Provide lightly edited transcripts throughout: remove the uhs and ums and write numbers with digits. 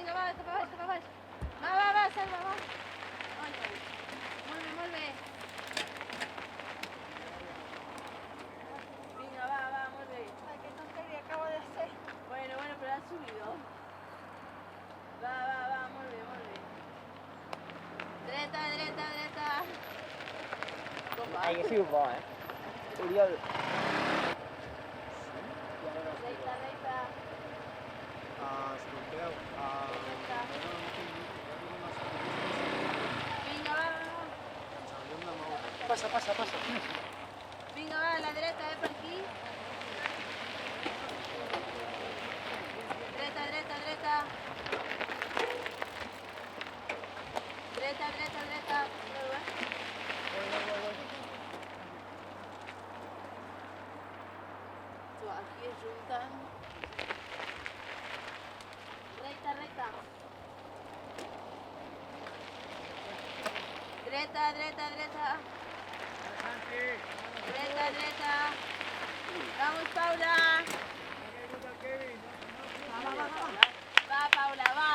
vinga, va, cap a baix, cap a baix. Va, Selva, va. Ai, ai. Molt bé, molt bé. Vinga, va, molt bé. Ay, qué tontería acabo de hacer. Bueno, pero has subido. Va, molt bé, molt bé. Dreta, dreta, dreta. Com va? Hagués sigut bo, Oriol. Recta, recta. Escolteu, Vinga, va. ens hauríem de moure. Passa. Vinga, va, a la dreta, per aquí. Dreta, dreta, dreta. Dreta, dreta, dreta. Tu, aquí es junten. Recta, recta. Dreta, dreta, dreta. Dreta, dreta. Vamos, Paula. Va, Paula, va.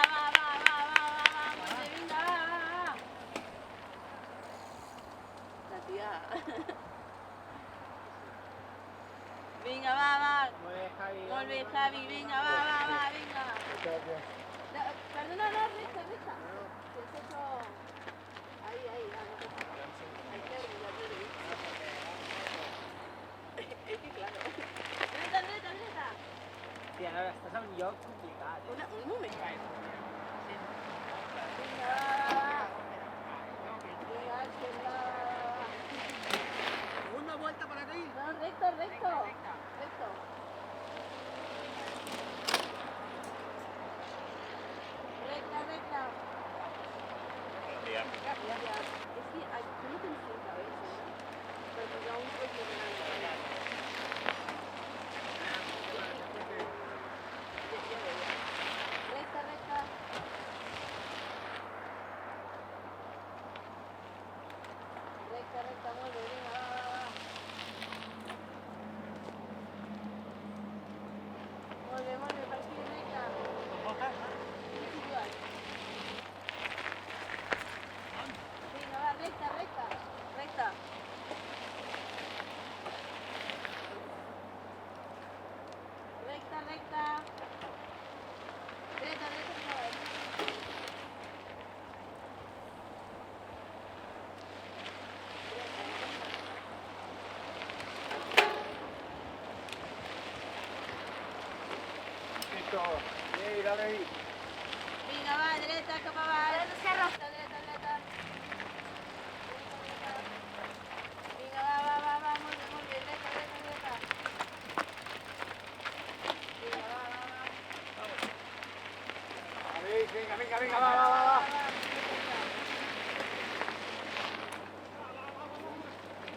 Muy bien, venga, va. La tía. Venga, va. Molt bé, Javi, venga, va, venga. Perdona, no, recta. Que has hecho... Ahí, va, no pasa nada. Ahí te olvidé. Es que claro. Dreta. Tia, no, estàs en un lloc complicat. Un moment. Vinga, va. Vinga, Àngel, va. Segunda vuelta para aquí. No, recto. Recta. Ya. Es que yo no pensé en cabeza, pero ya un poco de recta. Recta, muy bien, va. Muy bien, per aquí, recta. Venga, va, recta. Recta. Dreta, Listo. Dale ahí. Vinga, va, dreta, cap avall. Dreta. Vinga, va, molt bé, dreta. Vinga, va. Venga, va.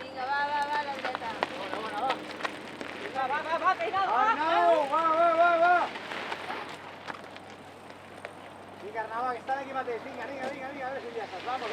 Vinga, va, la dreta. Bueno, va. Va, peinado, Va. Vinga, Arnau, que estan aquí mateix. Vinga, a veure si ja estàs. Vamos.